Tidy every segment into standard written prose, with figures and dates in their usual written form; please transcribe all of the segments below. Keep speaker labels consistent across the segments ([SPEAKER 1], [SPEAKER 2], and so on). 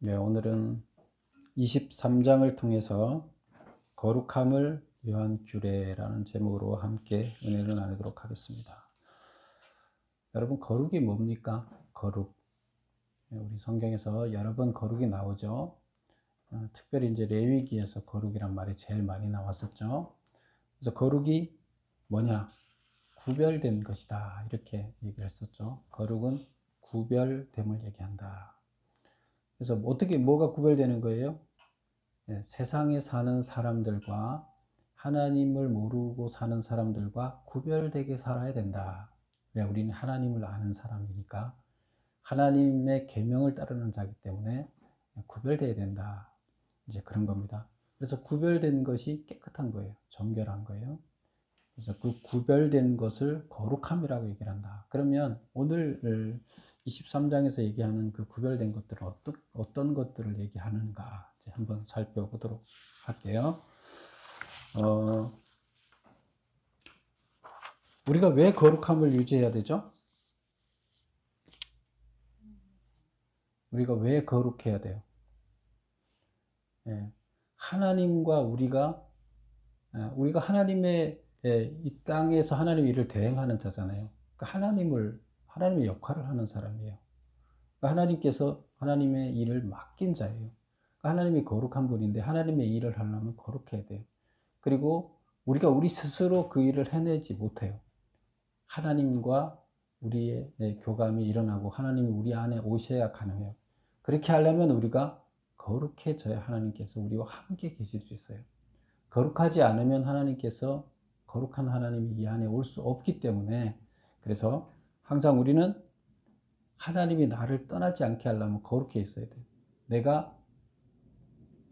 [SPEAKER 1] 네, 오늘은 23장을 통해서 거룩함을 위한 규례라는 제목으로 함께 은혜를 나누도록 하겠습니다. 여러분, 거룩이 뭡니까? 거룩. 우리 성경에서 여러 번 거룩이 나오죠. 특별히 이제 레위기에서 거룩이란 말이 제일 많이 나왔었죠. 그래서 거룩이 뭐냐? 구별된 것이다. 이렇게 얘기를 했었죠. 거룩은 구별됨을 얘기한다. 그래서 뭐가 구별되는 거예요? 세상에 사는 사람들과 하나님을 모르고 사는 사람들과 구별되게 살아야 된다. 왜? 우리는 하나님을 아는 사람이니까 하나님의 계명을 따르는 자이기 때문에 구별되어야 된다. 이제 그런 겁니다. 그래서 구별된 것이 깨끗한 거예요. 정결한 거예요. 그래서 그 구별된 것을 거룩함이라고 얘기를 한다. 그러면 오늘 23장에서 얘기하는 그 구별된 것들은 어떤 것들을 얘기하는가 이제 한번 살펴보도록 할게요. 우리가 왜 거룩함을 유지해야 되죠? 우리가 왜 거룩해야 돼요? 하나님과 우리가 하나님의 이 땅에서 하나님 일을 대행하는 자잖아요. 그러니까 하나님의 역할을 하는 사람이에요. 그러니까 하나님께서 하나님의 일을 맡긴 자예요. 그러니까 하나님이 거룩한 분인데 하나님의 일을 하려면 거룩해야 돼요. 그리고 우리가 우리 스스로 그 일을 해내지 못해요. 하나님과 우리의 교감이 일어나고 하나님이 우리 안에 오셔야 가능해요. 그렇게 하려면 우리가 거룩해져야 하나님께서 우리와 함께 계실 수 있어요. 거룩하지 않으면 하나님께서 거룩한 하나님이 이 안에 올 수 없기 때문에 그래서 항상 우리는 하나님이 나를 떠나지 않게 하려면 거룩해 있어야 돼요. 내가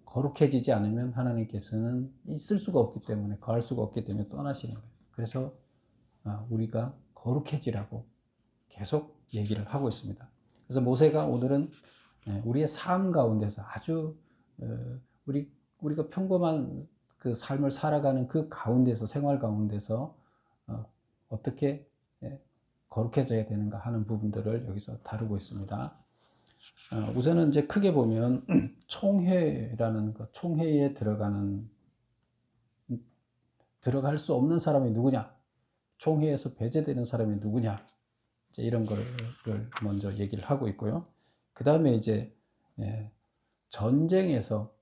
[SPEAKER 1] 거룩해지지 않으면 하나님께서는 있을 수가 없기 때문에 거할 수가 없기 때문에 떠나시는 거예요. 그래서 우리가 거룩해지라고 계속 얘기를 하고 있습니다. 그래서 모세가 오늘은 우리의 삶 가운데서 아주 우리가 평범한 그 삶을 살아가는 그 가운데서 생활 가운데서 어떻게 거룩해져야 되는가 하는 부분들을 여기서 다루고 있습니다. 우선은 이제 크게 보면 총회라는 것, 총회에 들어갈 수 없는 사람이 누구냐? 총회에서 배제되는 사람이 누구냐? 이제 이런 거를 먼저 얘기를 하고 있고요. 그 다음에 이제 전쟁에서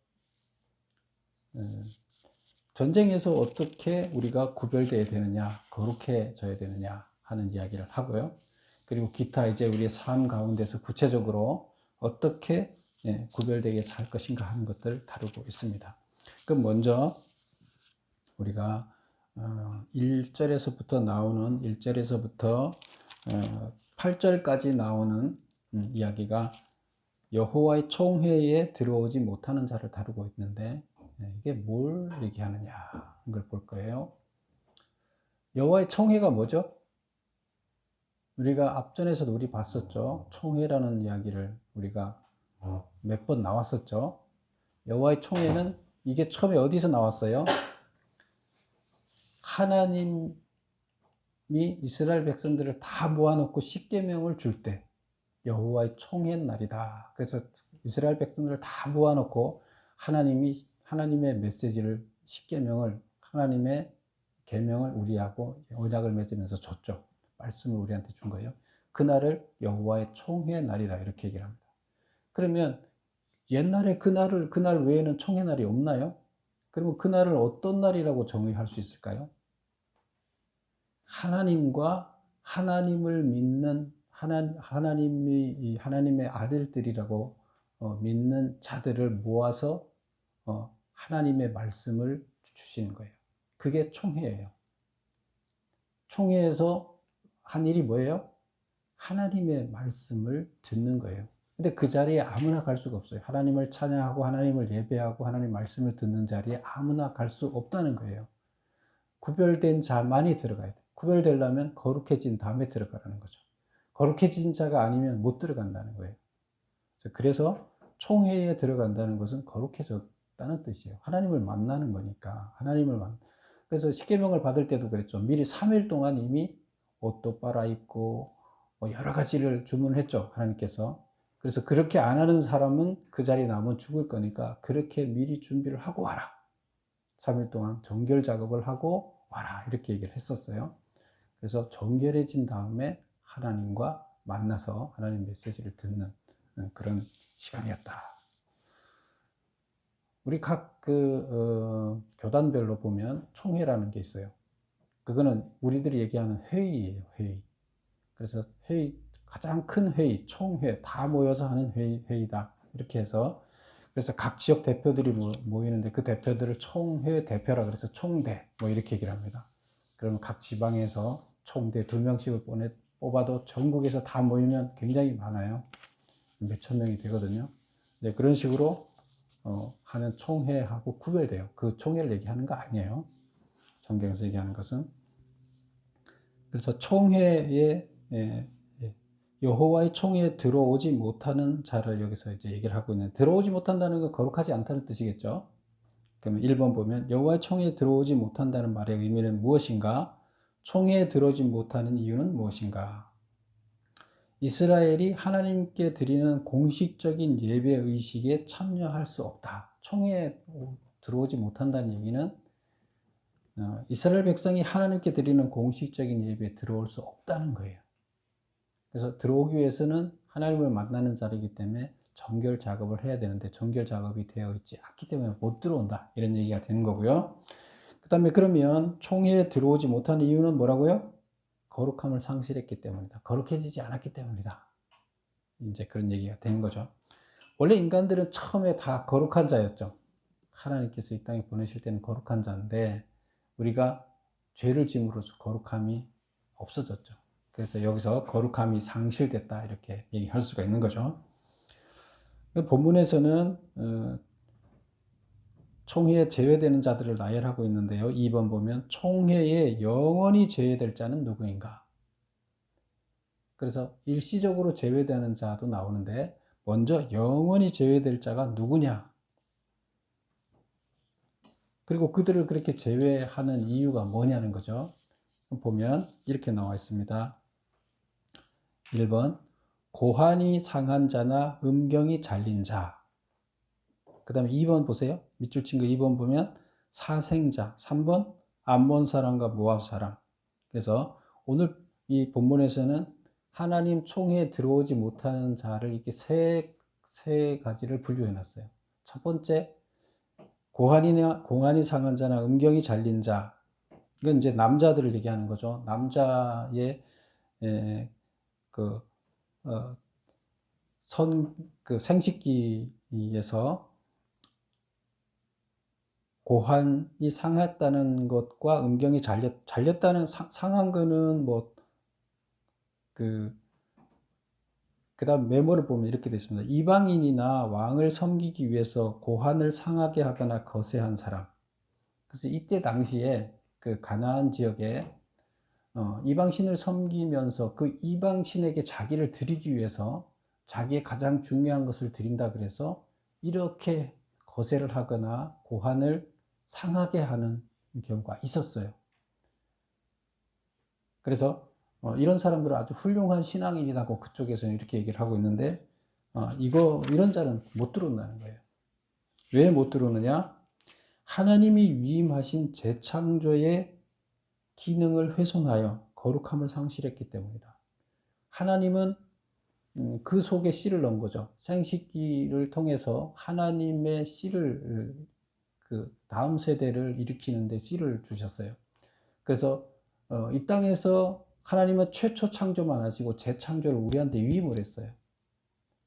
[SPEAKER 1] 어떻게 우리가 구별되어야 되느냐, 거룩해져야 되느냐 하는 이야기를 하고요. 그리고 기타 이제 우리의 삶 가운데서 구체적으로 어떻게 구별되게 살 것인가 하는 것들을 다루고 있습니다. 그럼 먼저 우리가 1절에서부터 8절까지 나오는 이야기가 여호와의 총회에 들어오지 못하는 자를 다루고 있는데 이게 뭘 얘기하느냐 이걸 볼 거예요. 여호와의 총회가 뭐죠? 우리가 앞전에서도 우리 봤었죠. 총회라는 이야기를 우리가 몇 번 나왔었죠. 여호와의 총회는 이게 처음에 어디서 나왔어요? 하나님이 이스라엘 백성들을 다 모아놓고 십계명을 줄 때 여호와의 총회 날이다. 그래서 이스라엘 백성들을 다 모아놓고 하나님의 메시지를 십계명을 하나님의 계명을 우리하고 언약을 맺으면서 줬죠. 말씀을 우리한테 준 거예요. 그날을 여호와의 총회 날이라 이렇게 얘기를 합니다. 그러면 옛날에 그날 외에는 총회 날이 없나요? 그러면 그날을 어떤 날이라고 정의할 수 있을까요? 하나님과 하나님을 믿는 하나님의 아들들이라고 믿는 자들을 모아서 하나님의 말씀을 주시는 거예요. 그게 총회예요. 총회에서 한 일이 뭐예요? 하나님의 말씀을 듣는 거예요. 근데 그 자리에 아무나 갈 수가 없어요. 하나님을 찬양하고 하나님을 예배하고 하나님 말씀을 듣는 자리에 아무나 갈 수 없다는 거예요. 구별된 자만이 들어가야 돼요. 구별되려면 거룩해진 다음에 들어가라는 거죠. 거룩해진 자가 아니면 못 들어간다는 거예요. 그래서 총회에 들어간다는 것은 거룩해졌다는 뜻이에요. 하나님을 만나는 거니까. 그래서 십계명을 받을 때도 그랬죠. 미리 3일 동안 이미 옷도 빨아입고 여러 가지를 주문했죠. 하나님께서. 그래서 그렇게 안 하는 사람은 그 자리에 남으면 죽을 거니까 그렇게 미리 준비를 하고 와라. 3일 동안 정결 작업을 하고 와라. 이렇게 얘기를 했었어요. 그래서 정결해진 다음에 하나님과 만나서 하나님 메시지를 듣는 그런 시간이었다. 우리 각 교단별로 보면 총회라는 게 있어요. 그거는 우리들이 얘기하는 회의예요, 회의. 그래서 가장 큰 회의, 총회, 다 모여서 하는 회의다. 이렇게 해서, 그래서 각 지역 대표들이 모이는데 그 대표들을 총회 대표라 그래서 총대, 뭐 이렇게 얘기를 합니다. 그러면 각 지방에서 총대 2명씩을 뽑아도 전국에서 다 모이면 굉장히 많아요. 몇천 명이 되거든요. 네, 그런 식으로 하는 총회하고 구별돼요. 그 총회를 얘기하는 거 아니에요. 성경에서 얘기하는 것은. 그래서 총회에 여호와의 총회에 들어오지 못하는 자를 여기서 이제 얘기를 하고 있는, 들어오지 못한다는 건 거룩하지 않다는 뜻이겠죠. 그러면 1번 보면 여호와의 총회에 들어오지 못한다는 말의 의미는 무엇인가? 총회에 들어오지 못하는 이유는 무엇인가? 이스라엘이 하나님께 드리는 공식적인 예배 의식에 참여할 수 없다. 총회에 들어오지 못한다는 얘기는 이스라엘 백성이 하나님께 드리는 공식적인 예배에 들어올 수 없다는 거예요. 그래서 들어오기 위해서는 하나님을 만나는 자리이기 때문에 정결 작업을 해야 되는데 정결 작업이 되어 있지 않기 때문에 못 들어온다. 이런 얘기가 되는 거고요. 그 다음에 그러면 총회에 들어오지 못하는 이유는 뭐라고요? 거룩함을 상실했기 때문이다. 거룩해지지 않았기 때문이다. 이제 그런 얘기가 되는 거죠. 원래 인간들은 처음에 다 거룩한 자였죠. 하나님께서 이 땅에 보내실 때는 거룩한 자인데 우리가 죄를 지음으로써 거룩함이 없어졌죠. 그래서 여기서 거룩함이 상실됐다 이렇게 얘기할 수가 있는 거죠. 본문에서는 총회에 제외되는 자들을 나열하고 있는데요. 2번 보면 총회에 영원히 제외될 자는 누구인가? 그래서 일시적으로 제외되는 자도 나오는데 먼저 영원히 제외될 자가 누구냐? 그리고 그들을 그렇게 제외하는 이유가 뭐냐는 거죠. 보면 이렇게 나와 있습니다. 1번 고환이 상한 자나 음경이 잘린 자. 그 다음에 2번 보세요. 밑줄 친 거 2번 보면 사생자. 3번 암몬 사람과 모압 사람. 그래서 오늘 이 본문에서는 하나님 총회에 들어오지 못하는 자를 이렇게 세 가지를 분류해 놨어요. 첫 번째 공안이 상한 자나 음경이 잘린 자. 이건 이제 남자들을 얘기하는 거죠. 남자의 그 생식기에서 고환이 상했다는 것과 음경이 잘렸다는 상한 거는 그다음 메모를 보면 이렇게 되어 있습니다. 이방인이나 왕을 섬기기 위해서 고환을 상하게 하거나 거세한 사람. 그래서 이때 당시에 그 가나안 지역에 이방신을 섬기면서 그 이방신에게 자기를 드리기 위해서 자기의 가장 중요한 것을 드린다 그래서 이렇게 거세를 하거나 고환을 상하게 하는 경우가 있었어요. 그래서 이런 사람들은 아주 훌륭한 신앙인이라고 그쪽에서는 이렇게 얘기를 하고 있는데 이런 자는 못 들어온다는 거예요. 왜 못 들어오느냐? 하나님이 위임하신 재창조의 기능을 훼손하여 거룩함을 상실했기 때문이다. 하나님은 그 속에 씨를 넣은 거죠. 생식기를 통해서 하나님의 씨를 그 다음 세대를 일으키는데 씨를 주셨어요. 그래서 이 땅에서 하나님은 최초 창조만 하시고 재창조를 우리한테 위임을 했어요.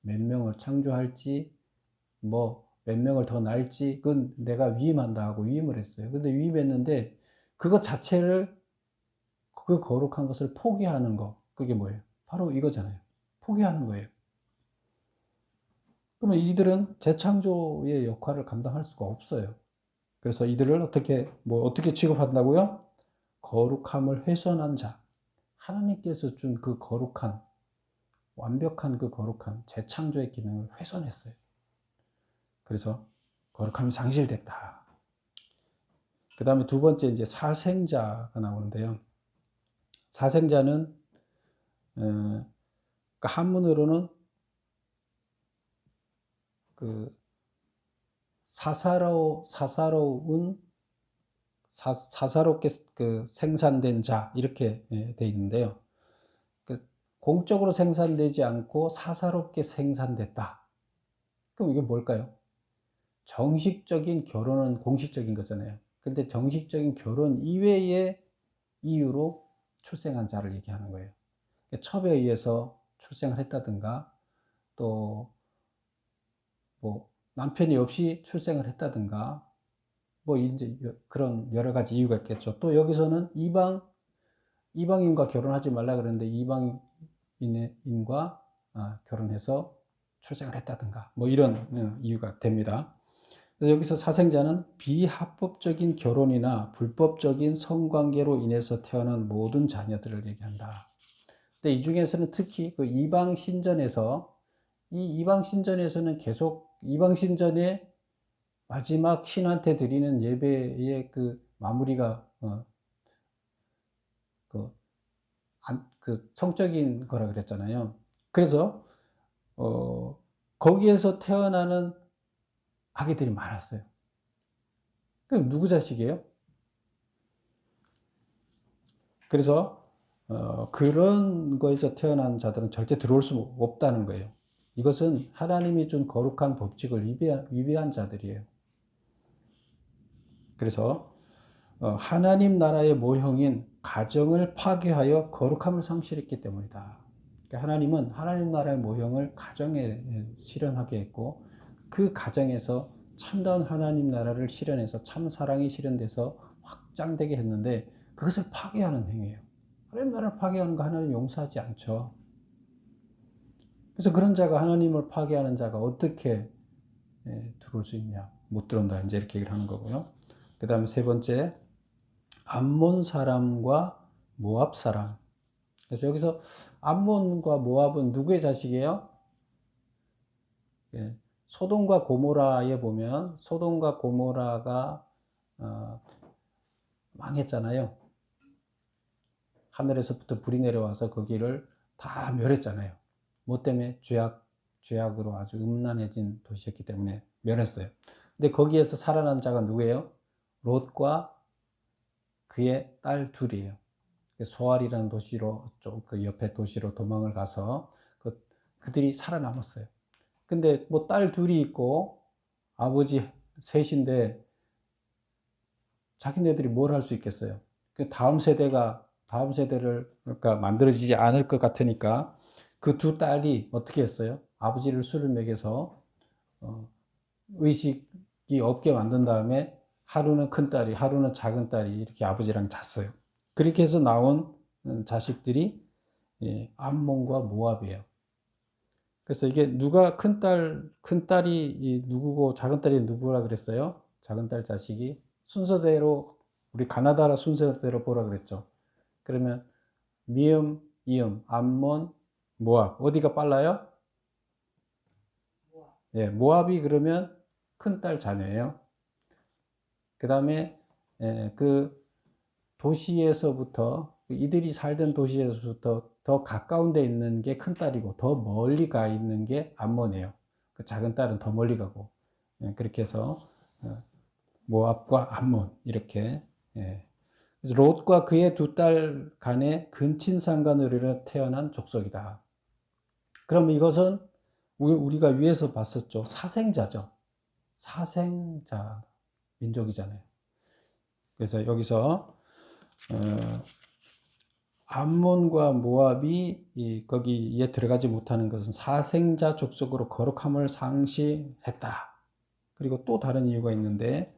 [SPEAKER 1] 몇 명을 창조할지 몇 명을 더 낳을지 그건 내가 위임한다 하고 위임을 했어요. 근데 위임했는데 그것 자체를 그 거룩한 것을 포기하는 거 그게 뭐예요? 바로 이거잖아요. 포기하는 거예요. 그러면 이들은 재창조의 역할을 감당할 수가 없어요. 그래서 이들을 어떻게 취급한다고요? 거룩함을 훼손한 자. 하나님께서 준 그 거룩한, 완벽한 그 거룩한 재창조의 기능을 훼손했어요. 그래서 거룩함이 상실됐다. 그 다음에 두 번째 이제 사생자가 나오는데요. 사생자는 한문으로는 그 사사롭게 그 생산된 자 이렇게 돼 있는데요. 그 공적으로 생산되지 않고 사사롭게 생산됐다. 그럼 이게 뭘까요? 정식적인 결혼은 공식적인 거잖아요. 근데 정식적인 결혼 이외의 이유로 출생한 자를 얘기하는 거예요. 첩에 의해서 출생을 했다든가 또 뭐 남편이 없이 출생을 했다든가 뭐 이제 그런 여러 가지 이유가 있겠죠. 또 여기서는 이방인과 결혼하지 말라 그러는데 이방인과 결혼해서 출생을 했다든가 뭐 이런 이유가 됩니다. 그래서 여기서 사생자는 비합법적인 결혼이나 불법적인 성관계로 인해서 태어난 모든 자녀들을 얘기한다. 근데 이 중에서는 특히 그 이방 신전에서는 계속 이방 신전의 마지막 신한테 드리는 예배의 그 마무리가 그 성적인 거라 그랬잖아요. 그래서 거기에서 태어나는 아기들이 많았어요. 그럼 누구 자식이에요? 그래서 그런 거에서 태어난 자들은 절대 들어올 수 없다는 거예요. 이것은 하나님이 준 거룩한 법칙을 위배한 자들이에요. 그래서 하나님 나라의 모형인 가정을 파괴하여 거룩함을 상실했기 때문이다. 그러니까 하나님은 하나님 나라의 모형을 가정에 실현하게 했고 그 가정에서 참다운 하나님 나라를 실현해서 참 사랑이 실현돼서 확장되게 했는데 그것을 파괴하는 행위예요. 하나님 나라를 파괴하는 거 하나님 용서하지 않죠. 그래서 그런 자가 하나님을 파괴하는 자가 어떻게 들어올 수 있냐? 못 들어온다. 이제 이렇게 얘기를 하는 거고요. 그 다음에 세 번째, 암몬 사람과 모압 사람. 그래서 여기서 암몬과 모압은 누구의 자식이에요? 예, 소돔과 고모라에 보면 소돔과 고모라가 망했잖아요. 하늘에서부터 불이 내려와서 거기를 다 멸했잖아요. 뭐 때문에? 죄악으로 아주 음란해진 도시였기 때문에 멸했어요. 근데 거기에서 살아난 자가 누구예요? 롯과 그의 딸 둘이에요. 소알이라는 도시로 그 옆에 도시로 도망을 가서 그들이 살아남았어요. 근데 뭐 딸 둘이 있고 아버지 셋인데 자기네들이 뭘 할 수 있겠어요? 그 다음 세대를 그러니까 만들어지지 않을 것 같으니까 그 두 딸이 어떻게 했어요? 아버지를 술을 먹여서 의식이 없게 만든 다음에 하루는 큰 딸이, 하루는 작은 딸이 이렇게 아버지랑 잤어요. 그렇게 해서 나온 자식들이 암몬과 모압이에요. 그래서 이게 누가 큰 딸이 누구고 작은 딸이 누구라 그랬어요? 작은 딸 자식이 순서대로 우리 가나다라 순서대로 보라 그랬죠. 그러면 미음, 이음, 암몬, 모압 어디가 빨라요? 예, 모압이 그러면 큰 딸 자녀예요. 그 다음에 그 도시에서부터 이들이 살던 도시에서부터 더 가까운 데 있는 게 큰 딸이고 더 멀리 가 있는 게 암몬이에요. 그 작은 딸은 더 멀리 가고 그렇게 해서 모압과 암몬 이렇게 롯과 그의 두 딸 간의 근친상간으로 태어난 족속이다. 그럼 이것은 우리가 위에서 봤었죠. 사생자죠. 사생자 민족이잖아요. 그래서 여기서 암몬과 모압이 거기에 들어가지 못하는 것은 사생자 족속으로 거룩함을 상실했다. 그리고 또 다른 이유가 있는데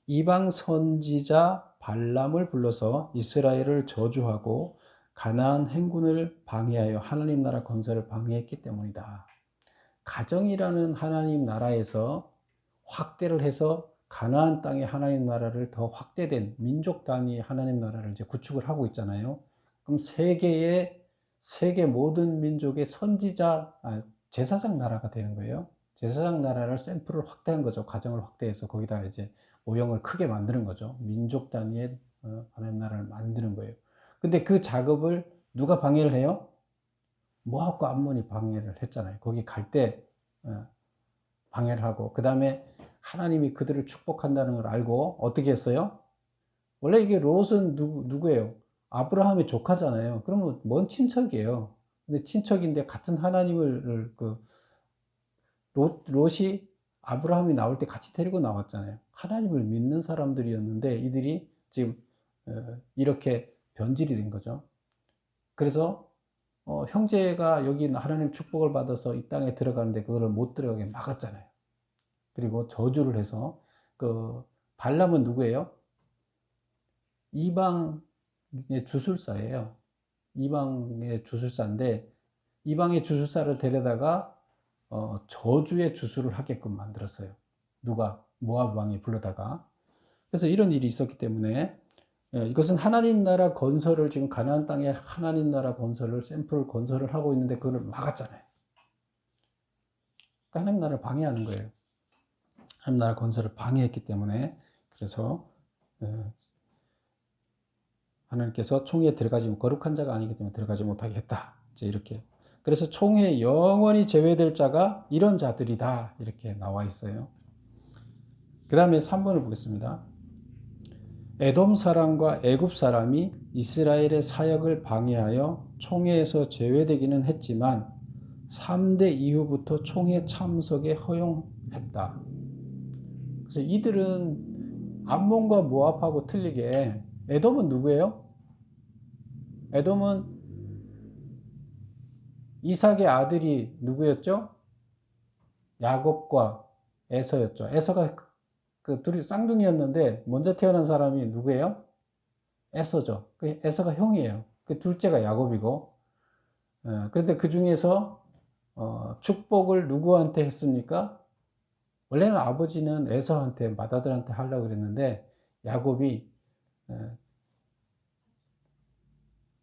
[SPEAKER 1] 이방 선지자 발람을 불러서 이스라엘을 저주하고 가나안 행군을 방해하여 하나님 나라 건설을 방해했기 때문이다. 가정이라는 하나님 나라에서 확대를 해서 가나안 땅의 하나님 나라를 더 확대된 민족 단위 하나님 나라를 이제 구축을 하고 있잖아요. 그럼 세계 모든 민족의 제사장 나라가 되는 거예요. 제사장 나라를 샘플을 확대한 거죠. 가정을 확대해서 거기다 이제 모형을 크게 만드는 거죠. 민족 단위의 하나님 나라를 만드는 거예요. 근데 그 작업을 누가 방해를 해요? 모압과 암몬이 방해를 했잖아요. 거기 갈 때 방해를 하고, 그 다음에 하나님이 그들을 축복한다는 걸 알고 어떻게 했어요? 원래 이게 롯은 누구예요? 아브라함의 조카잖아요. 그러면 먼 친척이에요. 근데 친척인데 같은 하나님을 롯이 아브라함이 나올 때 같이 데리고 나왔잖아요. 하나님을 믿는 사람들이었는데 이들이 지금 이렇게 변질이 된 거죠. 그래서 형제가 여기 하나님 축복을 받아서 이 땅에 들어가는데 그거를 못 들어가게 막았잖아요. 그리고 저주를 해서 발람은 누구예요? 이방의 주술사예요. 이방의 주술사인데 이방의 주술사를 데려다가 저주의 주술을 하게끔 만들었어요. 누가? 모압 왕이 불러다가. 그래서 이런 일이 있었기 때문에 이것은 하나님 나라 건설을 지금 가나안 땅에 하나님 나라 건설을 샘플 건설을 하고 있는데 그걸 막았잖아요. 그러니까 하나님 나라를 방해하는 거예요. 하나님 나라 건설을 방해했기 때문에 그래서 하나님께서 총회에 들어가지 거룩한 자가 아니기 때문에 들어가지 못하게 했다. 이제 이렇게. 그래서 총회에 영원히 제외될 자가 이런 자들이다. 이렇게 나와 있어요. 그 다음에 3번을 보겠습니다. 에돔 사람과 애굽 사람이 이스라엘의 사역을 방해하여 총회에서 제외되기는 했지만 3대 이후부터 총회 참석에 허용했다. 그래서 이들은 암몬과 모압하고 틀리게 에돔은 누구예요? 에돔은 이삭의 아들이 누구였죠? 야곱과 에서였죠. 에서가 그 둘이 쌍둥이였는데 먼저 태어난 사람이 누구예요? 에서죠. 그 에서가 형이에요. 그 둘째가 야곱이고. 그런데 그 중에서 축복을 누구한테 했습니까? 원래는 아버지는 에서한테 맏아들한테 하려고 그랬는데 야곱이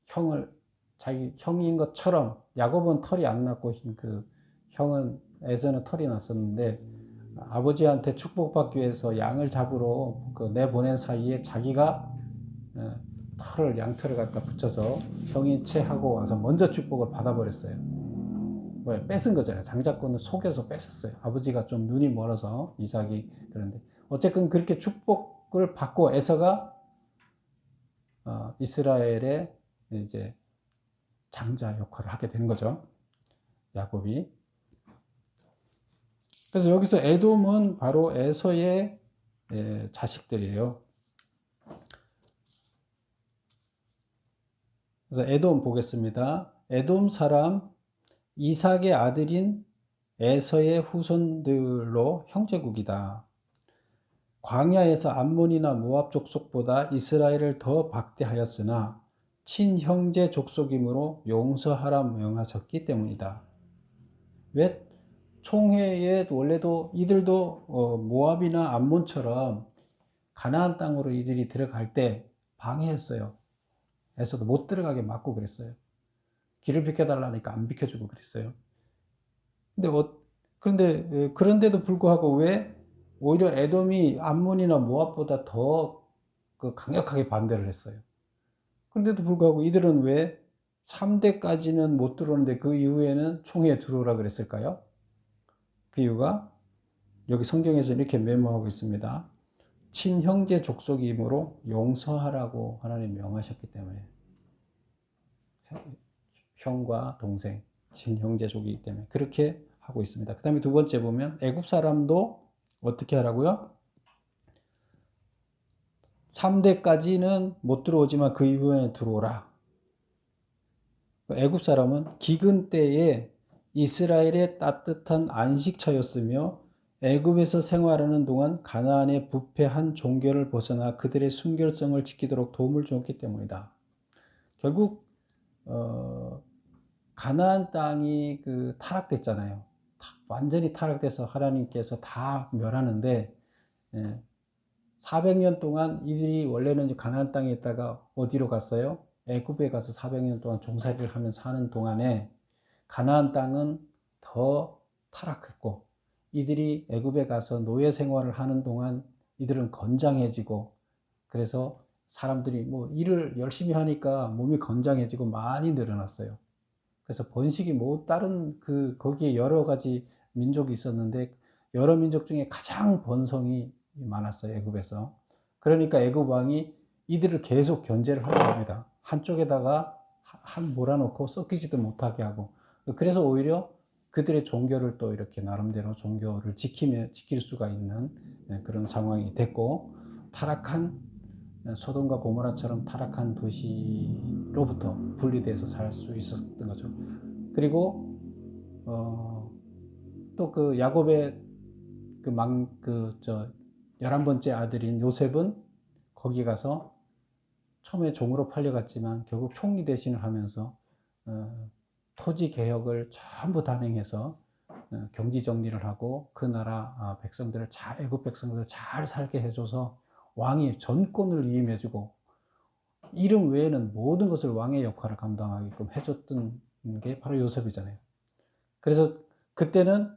[SPEAKER 1] 형을 자기 형인 것처럼 야곱은 털이 안 났고 그 형은 에서는 털이 났었는데 아버지한테 축복받기 위해서 양을 잡으러 내보낸 사이에 자기가 양털을 갖다 붙여서 형인 채 하고 와서 먼저 축복을 받아버렸어요. 왜? 뺏은 거잖아요. 장자권을 속여서 뺏었어요. 아버지가 좀 눈이 멀어서 이삭이 그런데 어쨌든 그렇게 축복을 받고 에서가 이스라엘의 이제 장자 역할을 하게 된 거죠. 야곱이. 그래서 여기서 에돔은 바로 에서의 자식들이에요. 그래서 에돔 보겠습니다. 에돔 사람 이삭의 아들인 에서의 후손들로 형제국이다. 광야에서 암몬이나 모압 족속보다 이스라엘을 더 박대하였으나 친형제 족속이므로 용서하라 명하셨기 때문이다. 왜? 총회에 원래도 이들도 모압이나 암몬처럼 가나안 땅으로 이들이 들어갈 때 방해했어요. 에서도 못 들어가게 막고 그랬어요. 길을 비켜달라니까 안 비켜주고 그랬어요. 그런데도 불구하고 왜 오히려 에돔이 암몬이나 모압보다 더 강력하게 반대를 했어요. 그런데도 불구하고 이들은 왜 3대까지는 못 들어오는데 그 이후에는 총회에 들어오라 그랬을까요? 그 이유가 여기 성경에서 이렇게 메모하고 있습니다. 친형제 족속이므로 용서하라고 하나님 명하셨기 때문에. 형과 동생, 친형제족이기 때문에 그렇게 하고 있습니다. 그 다음에 두 번째 보면 애굽 사람도 어떻게 하라고요? 3대까지는 못 들어오지만 그 이후에는 들어오라. 애굽 사람은 기근 때에 이스라엘의 따뜻한 안식처였으며 애굽에서 생활하는 동안 가나안의 부패한 종교를 벗어나 그들의 순결성을 지키도록 도움을 주었기 때문이다. 결국 가나안 땅이 타락됐잖아요. 완전히 타락돼서 하나님께서 다 멸하는데 400년 동안 이들이 원래는 가나안 땅에 있다가 어디로 갔어요? 애굽에 가서 400년 동안 종살이를 하면 사는 동안에 가나안 땅은 더 타락했고 이들이 애굽에 가서 노예 생활을 하는 동안 이들은 건장해지고 그래서 사람들이 일을 열심히 하니까 몸이 건장해지고 많이 늘어났어요. 그래서 번식이 다른 거기에 여러 가지 민족이 있었는데 여러 민족 중에 가장 번성이 많았어요, 애굽에서. 그러니까 애굽 왕이 이들을 계속 견제를 하려고 합니다. 한쪽에다가 한 몰아놓고 섞이지도 못하게 하고. 그래서 오히려 그들의 종교를 또 이렇게 나름대로 종교를 지킬 수가 있는 그런 상황이 됐고, 소돔과 고모라처럼 타락한 도시로부터 분리돼서 살 수 있었던 거죠. 그리고 또 그 야곱의 11번째 아들인 요셉은 거기 가서 처음에 종으로 팔려갔지만 결국 총리 대신을 하면서 토지 개혁을 전부 단행해서 경지 정리를 하고 그 나라 백성들을 애굽 백성들을 잘 살게 해줘서 왕이 전권을 위임해주고 이름 외에는 모든 것을 왕의 역할을 감당하게끔 해줬던 게 바로 요셉이잖아요. 그래서 그때는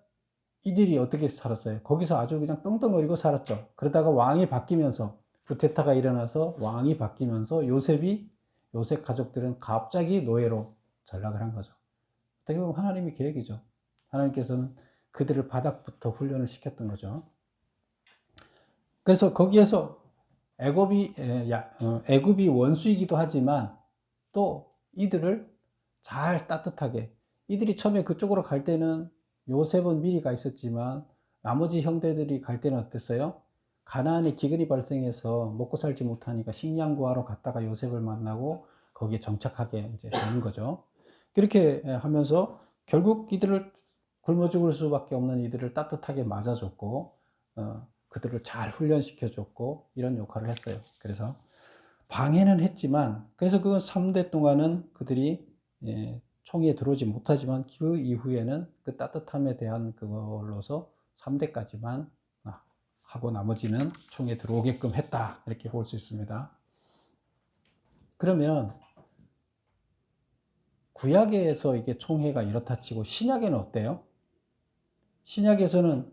[SPEAKER 1] 이들이 어떻게 살았어요? 거기서 아주 그냥 떵떵거리고 살았죠. 그러다가 왕이 바뀌면서 쿠데타가 일어나서 왕이 바뀌면서 요셉 가족들은 갑자기 노예로 전락을 한 거죠. 어떻게 보면 하나님의 계획이죠. 하나님께서는 그들을 바닥부터 훈련을 시켰던 거죠. 그래서 거기에서 애굽이 원수이기도 하지만 또 이들을 잘 따뜻하게, 이들이 처음에 그쪽으로 갈 때는 요셉은 미리 가 있었지만 나머지 형제들이 갈 때는 어땠어요? 가나안에 기근이 발생해서 먹고 살지 못하니까 식량 구하러 갔다가 요셉을 만나고 거기에 정착하게 이제 되는 거죠. 그렇게 하면서 결국 이들을 굶어 죽을 수밖에 없는 이들을 따뜻하게 맞아줬고 그들을 잘 훈련시켜줬고 이런 역할을 했어요. 그래서 방해는 했지만 그래서 그 3대 동안은 그들이 총에 들어오지 못하지만 그 이후에는 그 따뜻함에 대한 그걸로서 3대까지만 하고 나머지는 총에 들어오게끔 했다. 이렇게 볼 수 있습니다. 그러면 구약에서 이게 총회가 이렇다 치고 신약에는 어때요? 신약에서는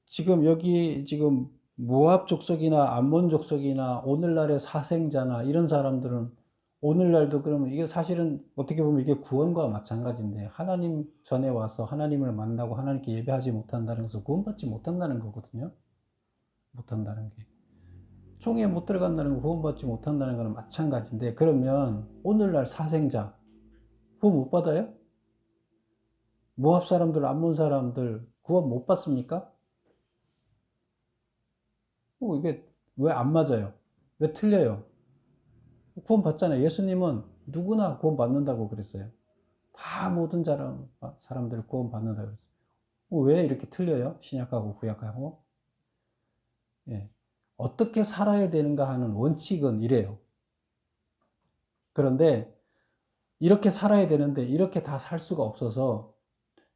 [SPEAKER 1] 지금 모압 족속이나 암몬 족속이나 오늘날의 사생자나 이런 사람들은 오늘날도 그러면 이게 사실은 어떻게 보면 이게 구원과 마찬가지인데 하나님 전에 와서 하나님을 만나고 하나님께 예배하지 못한다는 것은 구원받지 못한다는 거거든요. 못한다는 게. 총에 못 들어간다는 거 구원받지 못한다는 거는 마찬가지인데 그러면 오늘날 사생자 구원 못 받아요? 모압 사람들, 암몬 사람들 구원 못 받습니까? 이게 왜 안 맞아요? 왜 틀려요? 구원 받잖아요. 예수님은 누구나 구원 받는다고 그랬어요. 다 모든 사람들 구원 받는다고 그랬어요. 왜 이렇게 틀려요? 신약하고 구약하고. 예. 어떻게 살아야 되는가 하는 원칙은 이래요. 그런데 이렇게 살아야 되는데 이렇게 다 살 수가 없어서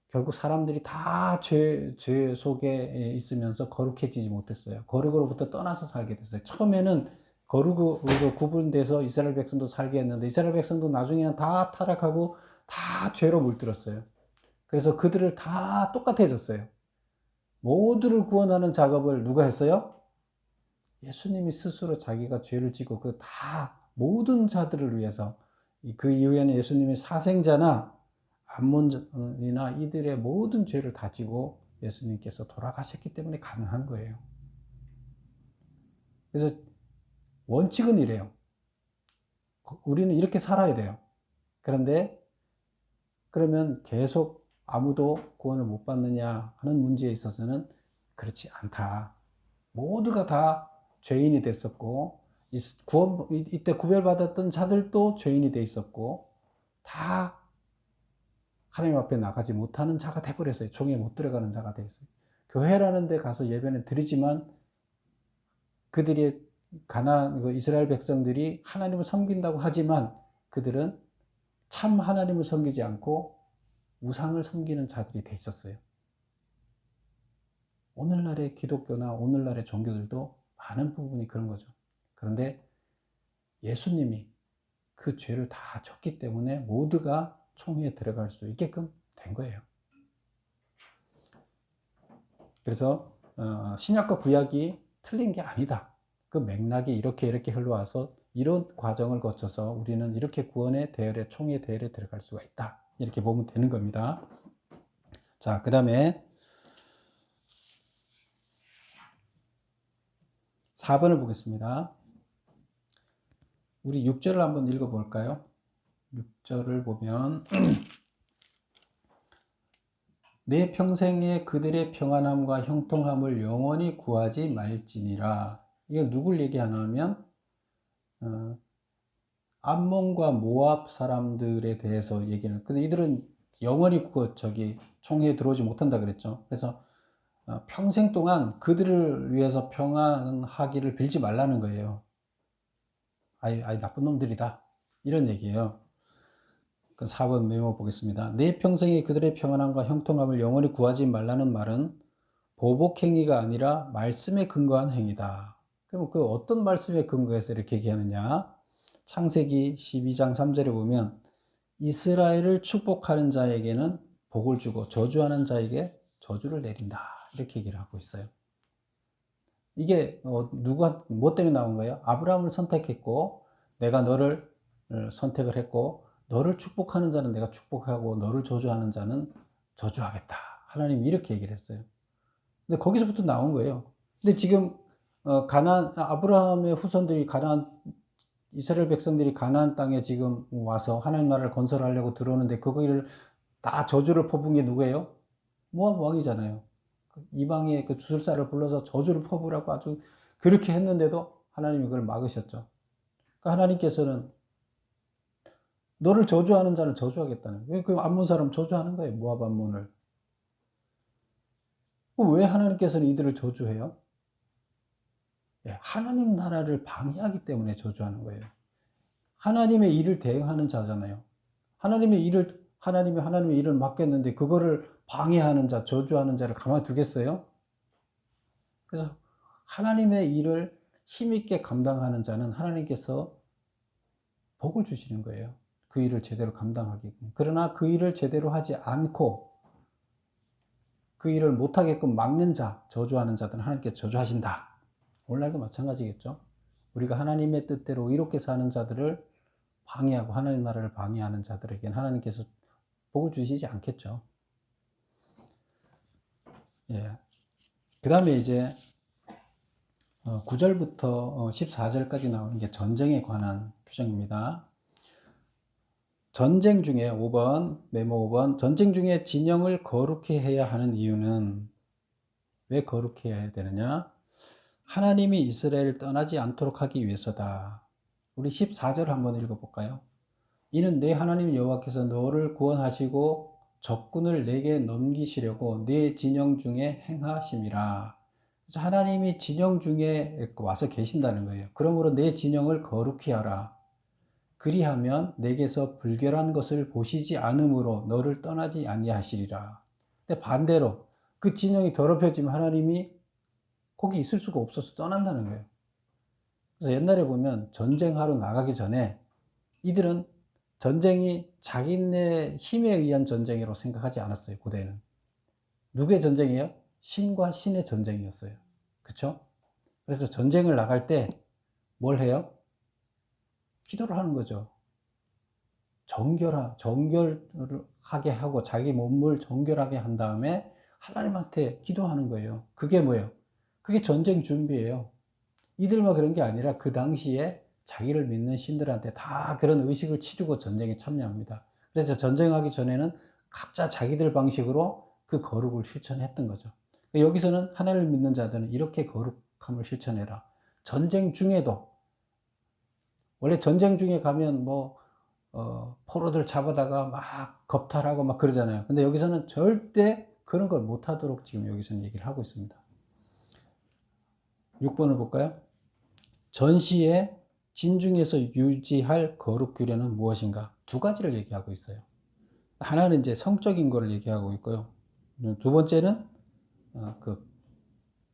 [SPEAKER 1] 결국 사람들이 다 죄 속에 있으면서 거룩해지지 못했어요. 거룩으로부터 떠나서 살게 됐어요. 처음에는 거룩으로 구분돼서 이스라엘 백성도 살게 했는데 이스라엘 백성도 나중에는 다 타락하고 다 죄로 물들었어요. 그래서 그들을 다 똑같아졌어요. 모두를 구원하는 작업을 누가 했어요? 예수님이 스스로 자기가 죄를 지고 그 다 모든 자들을 위해서 그 이후에는 예수님이 사생자나 암몬이나 이들의 모든 죄를 다 지고 예수님께서 돌아가셨기 때문에 가능한 거예요. 그래서 원칙은 이래요. 우리는 이렇게 살아야 돼요. 그런데 그러면 계속 아무도 구원을 못 받느냐 하는 문제에 있어서는 그렇지 않다. 모두가 다 죄인이 됐었고 이때 구별받았던 자들도 죄인이 돼 있었고 다 하나님 앞에 나가지 못하는 자가 돼버렸어요. 종에 못 들어가는 자가 됐어요. 교회라는 데 가서 예배는 드리지만 그들이 이스라엘 백성들이 하나님을 섬긴다고 하지만 그들은 참 하나님을 섬기지 않고 우상을 섬기는 자들이 돼 있었어요. 오늘날의 기독교나 오늘날의 종교들도 많은 부분이 그런 거죠. 그런데 예수님이 그 죄를 다 졌기 때문에 모두가 총회에 들어갈 수 있게끔 된 거예요. 그래서 신약과 구약이 틀린 게 아니다. 그 맥락이 이렇게 흘러와서 이런 과정을 거쳐서 우리는 이렇게 구원의 대열에 총회의 대열에 들어갈 수가 있다. 이렇게 보면 되는 겁니다. 자, 그 다음에 4번을 보겠습니다. 우리 6절을 한번 읽어볼까요? 6절을 보면 내 평생에 그들의 평안함과 형통함을 영원히 구하지 말지니라. 이게 누굴 얘기하냐면 암몬과 모압 사람들에 대해서 얘기는. 근데 이들은 영원히 총회에 들어오지 못한다 그랬죠. 그래서 평생 동안 그들을 위해서 평안하기를 빌지 말라는 거예요. 아이 나쁜 놈들이다, 이런 얘기예요. 그 4번 메모 보겠습니다. 내 평생에 그들의 평안함과 형통함을 영원히 구하지 말라는 말은 보복행위가 아니라 말씀에 근거한 행위다. 그럼 그 어떤 말씀에 근거해서 이렇게 얘기하느냐? 창세기 12장 3절에 보면 이스라엘을 축복하는 자에게는 복을 주고 저주하는 자에게 저주를 내린다, 이렇게 얘기를 하고 있어요. 이게 누가 뭐 때문에 나온 거예요? 아브라함을 선택했고 내가 너를 선택을 했고 너를 축복하는 자는 내가 축복하고 너를 저주하는 자는 저주하겠다, 하나님이 이렇게 얘기를 했어요. 근데 거기서부터 나온 거예요. 근데 지금 아브라함의 후손들이 이스라엘 백성들이 가나안 땅에 지금 와서 하나님 나라를 건설하려고 들어오는데 거기를 다 저주를 퍼부은 게 누구예요? 모압 왕이잖아요. 이방의 그 주술사를 불러서 저주를 퍼부으라고 아주 그렇게 했는데도 하나님이 그걸 막으셨죠. 그러니까 하나님께서는 너를 저주하는 자는 저주하겠다는 거예요. 그 암몬 사람 저주하는 거예요, 모압 암몬을. 왜 하나님께서는 이들을 저주해요? 하나님 나라를 방해하기 때문에 저주하는 거예요. 하나님의 일을 대행하는 자잖아요. 하나님의 일을 맡겼는데 그거를 방해하는 자, 저주하는 자를 가만두겠어요? 그래서 하나님의 일을 힘있게 감당하는 자는 하나님께서 복을 주시는 거예요. 그 일을 제대로 감당하게끔. 그러나 그 일을 제대로 하지 않고 그 일을 못하게끔 막는 자, 저주하는 자들은 하나님께서 저주하신다. 오늘날도 마찬가지겠죠. 우리가 하나님의 뜻대로 이롭게 사는 자들을 방해하고 하나님 나라를 방해하는 자들에게는 하나님께서 복을 주시지 않겠죠. 그 다음에 이제 9절부터 14절까지 나오는 게 전쟁에 관한 규정입니다. 전쟁 중에 5번, 메모 5번, 전쟁 중에 진영을 거룩히 해야 하는 이유는 왜 거룩히 해야 되느냐? 하나님이 이스라엘을 떠나지 않도록 하기 위해서다. 우리 14절 한번 읽어볼까요? 이는 내 하나님 여호와께서 너를 구원하시고 적군을 내게 넘기시려고 내 진영 중에 행하심이라. 그래서 하나님이 진영 중에 와서 계신다는 거예요. 그러므로 내 진영을 거룩히 하라. 그리하면 내게서 불결한 것을 보시지 않으므로 너를 떠나지 아니하시리라. 근데 반대로 그 진영이 더럽혀지면 하나님이 거기 있을 수가 없어서 떠난다는 거예요. 그래서 옛날에 보면 전쟁하러 나가기 전에 이들은 전쟁이 자기네 힘에 의한 전쟁이라고 생각하지 않았어요. 고대에는. 누구의 전쟁이에요? 신과 신의 전쟁이었어요. 그렇죠? 그래서 전쟁을 나갈 때 뭘 해요? 기도를 하는 거죠. 정결하게 하고 자기 몸을 정결하게 한 다음에 하나님한테 기도하는 거예요. 그게 뭐예요? 그게 전쟁 준비예요. 이들만 그런 게 아니라 그 당시에 자기를 믿는 신들한테 다 그런 의식을 치르고 전쟁에 참여합니다. 그래서 전쟁하기 전에는 각자 자기들 방식으로 그 거룩을 실천했던 거죠. 여기서는 하나님을 믿는 자들은 이렇게 거룩함을 실천해라. 전쟁 중에도, 원래 전쟁 중에 가면 포로들 잡아다가 막 겁탈하고 막 그러잖아요. 근데 여기서는 절대 그런 걸 못하도록 지금 여기서는 얘기를 하고 있습니다. 6번을 볼까요? 전시에 진중에서 유지할 거룩 규례는 무엇인가? 두 가지를 얘기하고 있어요. 하나는 이제 성적인 거를 얘기하고 있고요. 두 번째는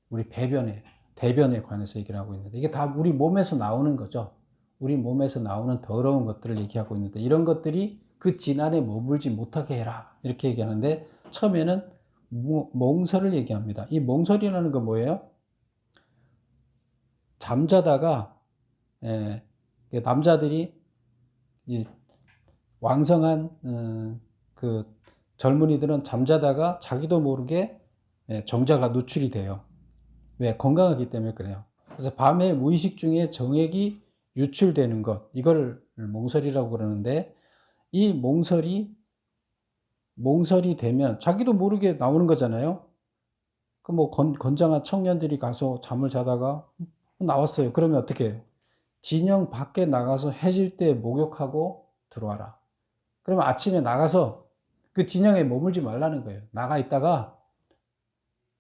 [SPEAKER 1] 우리 대변에 관해서 얘기를 하고 있는데, 이게 다 우리 몸에서 나오는 거죠. 우리 몸에서 나오는 더러운 것들을 얘기하고 있는데, 이런 것들이 그 진 안에 머물지 못하게 해라, 이렇게 얘기하는데, 처음에는 몽설을 얘기합니다. 이 몽설이라는 건 뭐예요? 잠자다가 남자들이 왕성한 그 젊은이들은 잠자다가 자기도 모르게 정자가 노출이 돼요. 왜? 건강하기 때문에 그래요. 그래서 밤에 무의식 중에 정액이 유출되는 것, 이걸 몽설이라고 그러는데, 이 몽설이 되면 자기도 모르게 나오는 거잖아요. 그 뭐 건장한 청년들이 가서 잠을 자다가 나왔어요. 그러면 어떻게 해요? 진영 밖에 나가서 해질 때 목욕하고 들어와라. 그러면 아침에 나가서 그 진영에 머물지 말라는 거예요. 나가 있다가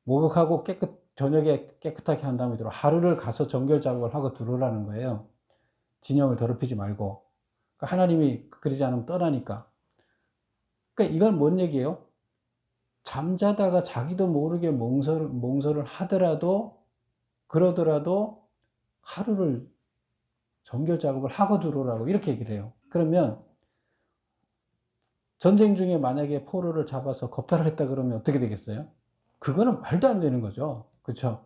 [SPEAKER 1] 목욕하고 저녁에 깨끗하게 한 다음에 들어 하루를 가서 정결 작업을 하고 들어오라는 거예요. 진영을 더럽히지 말고. 그러니까 하나님이 그러지 않으면 떠나니까. 그러니까 이건 뭔 얘기예요? 잠자다가 자기도 모르게 몽설을 하더라도, 그러더라도 하루를 정결 작업을 하고 들어오라고 이렇게 얘기를 해요. 그러면 전쟁 중에 만약에 포로를 잡아서 겁탈을 했다 그러면 어떻게 되겠어요? 그거는 말도 안 되는 거죠. 그렇죠?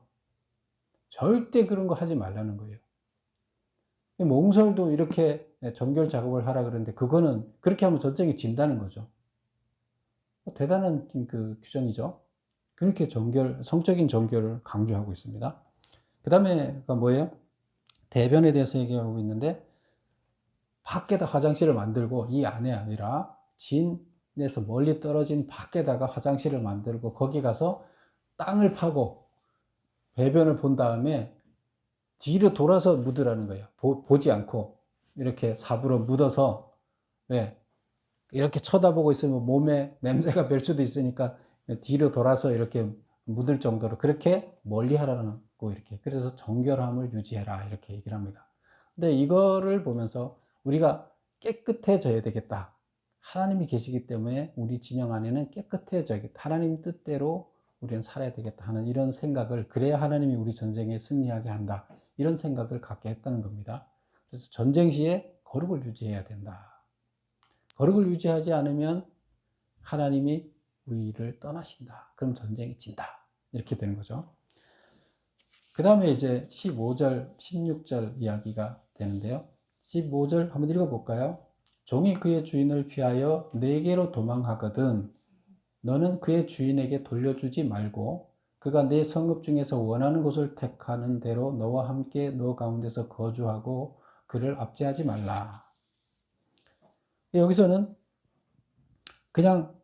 [SPEAKER 1] 절대 그런 거 하지 말라는 거예요. 몽설도 이렇게 정결 작업을 하라 그러는데 그거는 그렇게 하면 전쟁이 진다는 거죠. 대단한 그 규정이죠. 그렇게 성적인 정결을 강조하고 있습니다. 그 다음에가 뭐예요? 대변에 대해서 얘기하고 있는데, 밖에다 화장실을 만들고, 이 안에 아니라 진에서 멀리 떨어진 밖에다가 화장실을 만들고, 거기 가서 땅을 파고 배변을 본 다음에 뒤로 돌아서 묻으라는 거예요. 보지 않고 이렇게 삽으로 묻어서, 왜 이렇게 쳐다보고 있으면 몸에 냄새가 별 수도 있으니까 뒤로 돌아서 이렇게 묻을 정도로 그렇게 멀리 하라는 거, 이렇게. 그래서 정결함을 유지해라 이렇게 얘기를 합니다. 근데 이거를 보면서 우리가 깨끗해져야 되겠다. 하나님이 계시기 때문에 우리 진영 안에는 깨끗해져야겠다. 하나님 뜻대로 우리는 살아야 되겠다 하는 이런 생각을, 그래야 하나님이 우리 전쟁에 승리하게 한다, 이런 생각을 갖게 했다는 겁니다. 그래서 전쟁 시에 거룩을 유지해야 된다. 거룩을 유지하지 않으면 하나님이 우리를 떠나신다. 그럼 전쟁이 진다. 이렇게 되는 거죠. 그 다음에 이제 15절, 16절 이야기가 되는데요. 15절 한번 읽어볼까요? 종이 그의 주인을 피하여 내게로 도망하거든 너는 그의 주인에게 돌려주지 말고 그가 내 성읍 중에서 원하는 곳을 택하는 대로 너와 함께 너 가운데서 거주하고 그를 압제하지 말라. 여기서는 그냥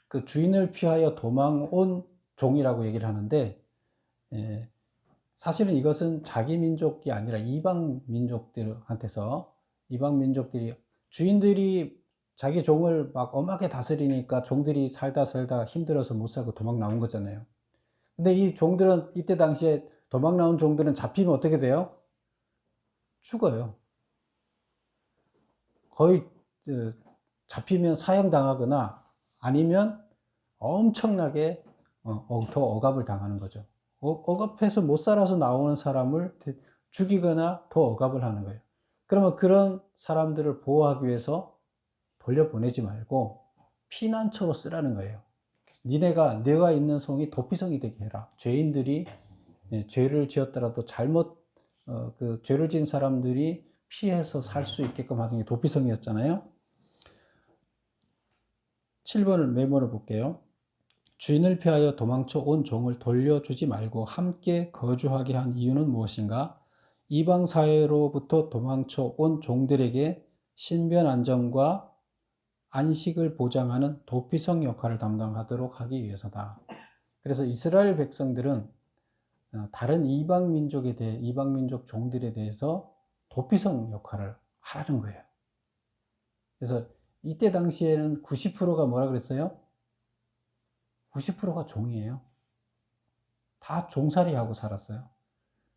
[SPEAKER 1] 그 주인을 피하여 도망온 종이라고 얘기를 하는데, 사실은 이것은 자기 민족이 아니라 이방 민족들한테서, 이방 민족들이, 주인들이 자기 종을 막 엄하게 다스리니까 종들이 살다 힘들어서 못 살고 도망 나온 거잖아요. 근데 이 종들은, 이때 당시에 도망 나온 종들은 잡히면 어떻게 돼요? 죽어요. 거의 잡히면 사형당하거나 아니면 엄청나게 더 억압을 당하는 거죠. 억압해서 못 살아서 나오는 사람을 죽이거나 더 억압을 하는 거예요. 그러면 그런 사람들을 보호하기 위해서 돌려보내지 말고 피난처로 쓰라는 거예요. 내가 있는 성이 도피성이 되게 해라. 죄인들이 죄를 지었더라도 그 죄를 지은 사람들이 피해서 살 수 있게끔 하는 게 도피성이었잖아요. 7번을 메모해 볼게요. 주인을 피하여 도망쳐 온 종을 돌려주지 말고 함께 거주하게 한 이유는 무엇인가? 이방 사회로부터 도망쳐 온 종들에게 신변 안정과 안식을 보장하는 도피성 역할을 담당하도록 하기 위해서다. 그래서 이스라엘 백성들은 다른 이방 민족 종들에 대해서 도피성 역할을 하라는 거예요. 그래서 이때 당시에는 90%가 뭐라 그랬어요? 90%가 종이에요. 다 종살이하고 살았어요.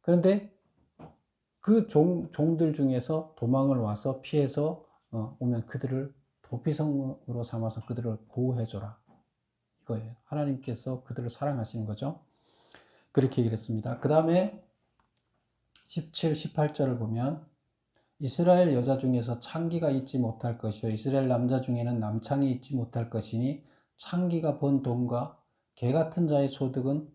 [SPEAKER 1] 그런데 그 종들 중에서 도망을 와서 피해서 오면 그들을 도피성으로 삼아서 그들을 보호해줘라. 이거예요. 하나님께서 그들을 사랑하시는 거죠. 그렇게 얘기를 했습니다. 그 다음에 17, 18절을 보면 이스라엘 여자 중에서 창기가 있지 못할 것이요 이스라엘 남자 중에는 남창이 있지 못할 것이니 창기가 번 돈과 개 같은 자의 소득은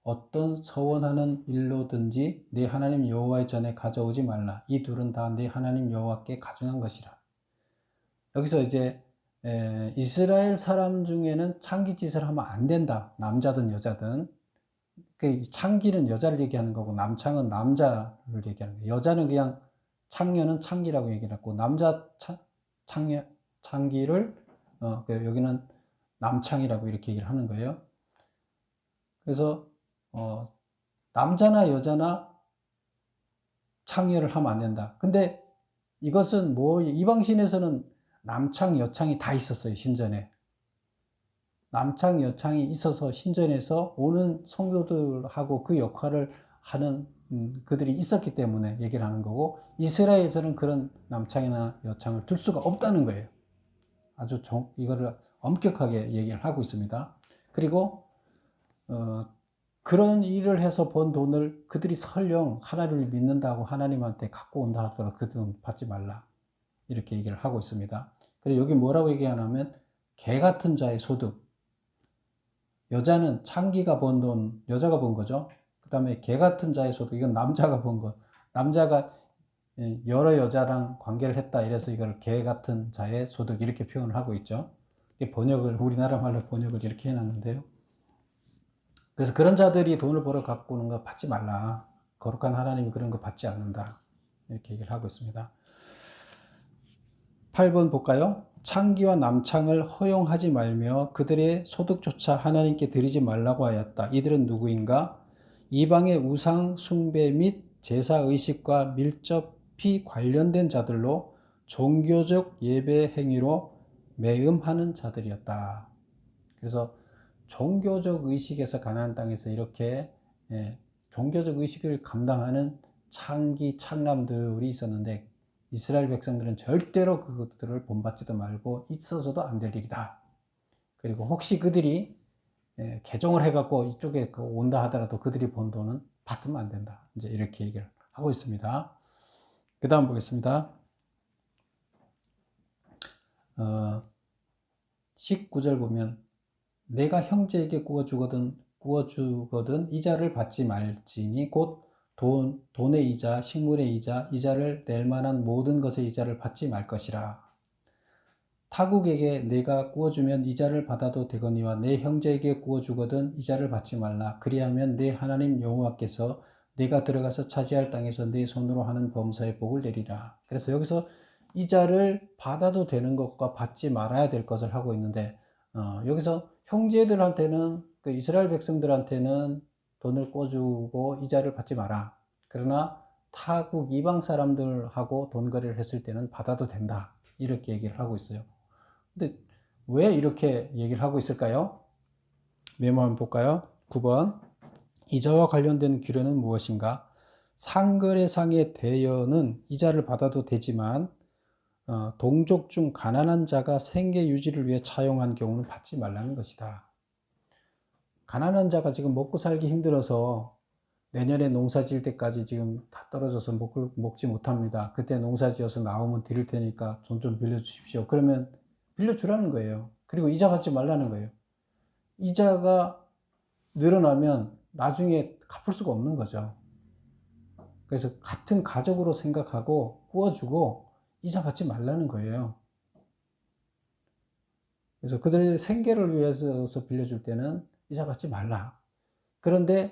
[SPEAKER 1] 어떤 서원하는 일로든지 네 하나님 여호와의 전에 가져오지 말라. 이 둘은 다 네 하나님 여호와께 가증한 것이라. 여기서 이제 이스라엘 사람 중에는 창기짓을 하면 안 된다. 남자든 여자든. 그 창기는 여자를 얘기하는 거고 남창은 남자를 얘기하는 거예요. 여자는 그냥 창녀는 창기라고 얘기를 했고 남자 창기를 여기는 남창이라고 이렇게 얘기를 하는 거예요. 그래서 남자나 여자나 창녀를 하면 안 된다. 근데 이것은 이방신에서는 남창, 여창이 다 있었어요. 신전에. 남창, 여창이 있어서 신전에서 오는 성도들하고 그 역할을 하는 그들이 있었기 때문에 얘기를 하는 거고, 이스라엘에서는 그런 남창이나 여창을 둘 수가 없다는 거예요. 아주 이거를 엄격하게 얘기를 하고 있습니다. 그리고 그런 일을 해서 번 돈을 그들이 설령 하나님을 믿는다고 하나님한테 갖고 온다 하더라도 그 돈 받지 말라, 이렇게 얘기를 하고 있습니다. 그리고 여기 뭐라고 얘기하냐면 개 같은 자의 소득, 여자는 창기가 번 돈, 여자가 번 거죠. 그 다음에 개 같은 자의 소득, 이건 남자가 번 거. 남자가 여러 여자랑 관계를 했다, 이래서 이걸 개 같은 자의 소득, 이렇게 표현을 하고 있죠. 우리나라 말로 번역을 이렇게 해놨는데요. 그래서 그런 자들이 돈을 벌어 갖고 오는 거 받지 말라. 거룩한 하나님이 그런 거 받지 않는다, 이렇게 얘기를 하고 있습니다. 8번 볼까요? 창기와 남창을 허용하지 말며 그들의 소득조차 하나님께 드리지 말라고 하였다. 이들은 누구인가? 이방의 우상 숭배 및 제사의식과 밀접히 관련된 자들로 종교적 예배 행위로 매음하는 자들이었다. 그래서 종교적 의식에서 가나안 땅에서 이렇게 종교적 의식을 감당하는 창기, 창남들이 있었는데 이스라엘 백성들은 절대로 그것들을 본받지도 말고 있어서도 안 될 일이다. 그리고 혹시 그들이 개종을 해갖고 이쪽에 온다 하더라도 그들이 번 돈은 받으면 안 된다. 이제 이렇게 얘기를 하고 있습니다. 그 다음 보겠습니다. 19절 보면 내가 형제에게 구워주거든 이자를 받지 말지니 곧 돈의 이자, 식물의 이자, 이자를 낼 만한 모든 것의 이자를 받지 말 것이라. 타국에게 내가 구워주면 이자를 받아도 되거니와 내 형제에게 구워주거든 이자를 받지 말라. 그리하면 내 하나님 여호와께서 내가 들어가서 차지할 땅에서 내 손으로 하는 범사의 복을 내리라. 그래서 여기서 이자를 받아도 되는 것과 받지 말아야 될 것을 하고 있는데, 여기서 형제들한테는, 그 이스라엘 백성들한테는 돈을 꿔주고 이자를 받지 마라. 그러나 타국 이방 사람들하고 돈 거래를 했을 때는 받아도 된다, 이렇게 얘기를 하고 있어요. 근데 왜 이렇게 얘기를 하고 있을까요? 메모 한번 볼까요? 9번. 이자와 관련된 규례는 무엇인가? 상거래상의 대여는 이자를 받아도 되지만 동족 중 가난한 자가 생계 유지를 위해 차용한 경우는 받지 말라는 것이다. 가난한 자가 지금 먹고 살기 힘들어서 내년에 농사 지을 때까지 지금 다 떨어져서 먹지 못합니다. 그때 농사 지어서 나오면 드릴 테니까 돈 좀 빌려주십시오. 그러면 빌려주라는 거예요. 그리고 이자 받지 말라는 거예요. 이자가 늘어나면 나중에 갚을 수가 없는 거죠. 그래서 같은 가족으로 생각하고 구워주고 이자 받지 말라는 거예요. 그래서 그들의 생계를 위해서 빌려줄 때는 이자 받지 말라. 그런데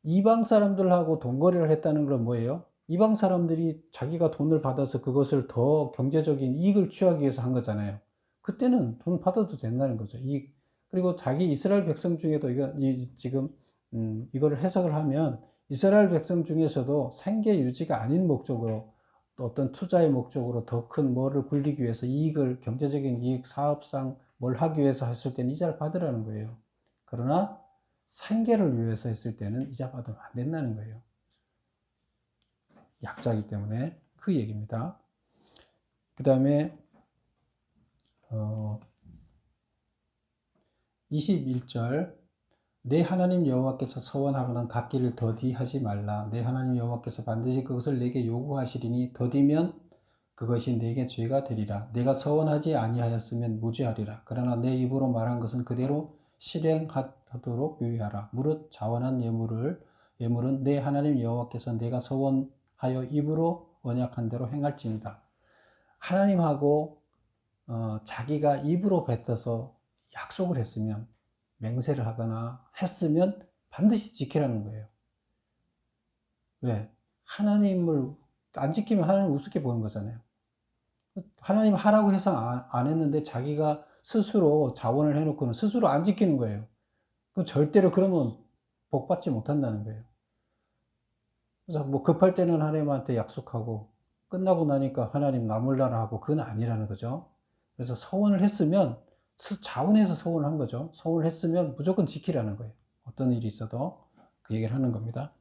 [SPEAKER 1] 이방 사람들하고 돈거래를 했다는 건 뭐예요? 이방 사람들이 자기가 돈을 받아서 그것을 더 경제적인 이익을 취하기 위해서 한 거잖아요. 그때는 돈 받아도 된다는 거죠. 그리고 자기 이스라엘 백성 중에도 지금 이거를 해석을 하면 이스라엘 백성 중에서도 생계 유지가 아닌 목적으로, 또 어떤 투자의 목적으로 더 큰 뭐를 굴리기 위해서 경제적인 이익, 사업상 뭘 하기 위해서 했을 때는 이자를 받으라는 거예요. 그러나 생계를 위해서 했을 때는 이자 받으면 안 된다는 거예요. 약자이기 때문에 그 얘기입니다. 그 다음에 21절 내 하나님 여호와께서 서원하거나 갚기를 더디하지 말라. 내 하나님 여호와께서 반드시 그것을 내게 요구하시리니 더디면 그것이 내게 죄가 되리라. 내가 서원하지 아니하였으면 무죄하리라. 그러나 내 입으로 말한 것은 그대로 실행하도록 유의하라. 무릇 자원한 예물은 내 하나님 여호와께서 내가 서원하여 입으로 언약한 대로 행할지니라. 하나님하고 자기가 입으로 뱉어서 약속을 했으면 맹세를 하거나 했으면 반드시 지키라는 거예요. 왜? 하나님을 안 지키면 하나님 우습게 보는 거잖아요. 하나님 하라고 해서 안 했는데 자기가 스스로 자원을 해놓고는 스스로 안 지키는 거예요. 그 절대로 그러면 복 받지 못한다는 거예요. 그래서 뭐 급할 때는 하나님한테 약속하고 끝나고 나니까 하나님 나 몰라라 하고 그건 아니라는 거죠. 그래서 서원을 했으면 자원해서 서원을 한 거죠. 서원을 했으면 무조건 지키라는 거예요. 어떤 일이 있어도 그 얘기를 하는 겁니다.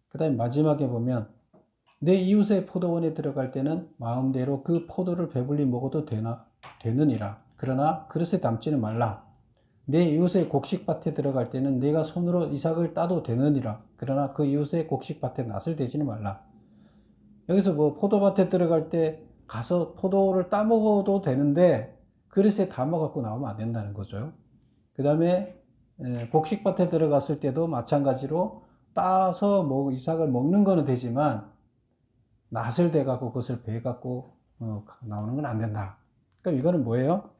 [SPEAKER 1] 그 다음에 마지막에 보면 내 이웃의 포도원에 들어갈 때는 마음대로 그 포도를 배불리 먹어도 되느니라. 그러나 그릇에 담지는 말라. 내 이웃의 곡식밭에 들어갈 때는 내가 손으로 이삭을 따도 되느니라. 그러나 그 이웃의 곡식밭에 낫을 대지는 말라. 여기서 뭐 포도밭에 들어갈 때 가서 포도를 따 먹어도 되는데 그릇에 담아 갖고 나오면 안 된다는 거죠. 그 다음에 곡식밭에 들어갔을 때도 마찬가지로 따서 이삭을 먹는 거는 되지만 낫을 대 갖고 그것을 배 갖고 나오는 건 안 된다. 그러니까 이거는 뭐예요?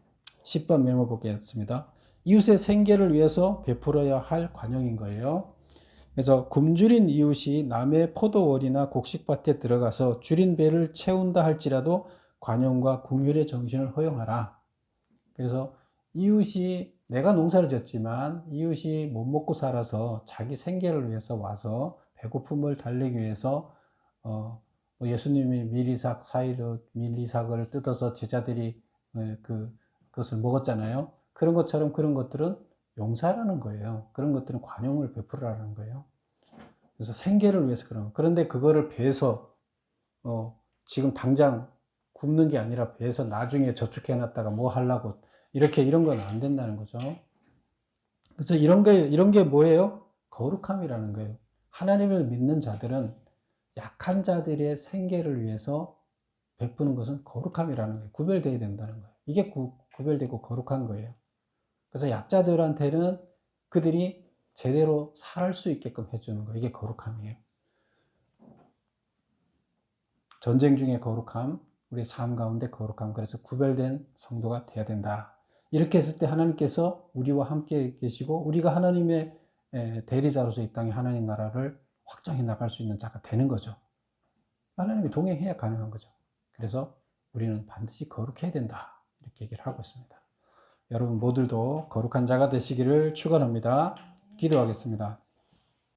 [SPEAKER 1] 10번 메모 보겠습니다. 이웃의 생계를 위해서 베풀어야 할 관용인 거예요. 그래서 굶주린 이웃이 남의 포도원이나 곡식밭에 들어가서 줄인 배를 채운다 할지라도 관용과 긍휼의 정신을 허용하라. 그래서 이웃이 내가 농사를 짓지만 이웃이 못 먹고 살아서 자기 생계를 위해서 와서 배고픔을 달래기 위해서 예수님이 밀이삭을 뜯어서 제자들이 그것을 먹었잖아요. 그런 것처럼 그런 것들은 용사라는 거예요. 그런 것들은 관용을 베풀으라는 거예요. 그래서 생계를 위해서 그런데 그거를 배에서 지금 당장 굶는 게 아니라 배에서 나중에 저축해 놨다가 뭐 하려고 이런 건 안 된다는 거죠. 그래서 이런 게 뭐예요? 거룩함이라는 거예요. 하나님을 믿는 자들은 약한 자들의 생계를 위해서 베푸는 것은 거룩함이라는 거예요. 구별되어야 된다는 거예요. 이게 구별되고 거룩한 거예요. 그래서 약자들한테는 그들이 제대로 살할 수 있게끔 해주는 거, 이게 거룩함이에요. 전쟁 중에 거룩함, 우리 삶 가운데 거룩함, 그래서 구별된 성도가 돼야 된다. 이렇게 했을 때 하나님께서 우리와 함께 계시고 우리가 하나님의 대리자로서 이 땅에 하나님 나라를 확장해 나갈 수 있는 자가 되는 거죠. 하나님이 동행해야 가능한 거죠. 그래서 우리는 반드시 거룩해야 된다. 이렇게 얘기를 하고 있습니다. 여러분 모두도 거룩한 자가 되시기를 축원합니다. 기도하겠습니다.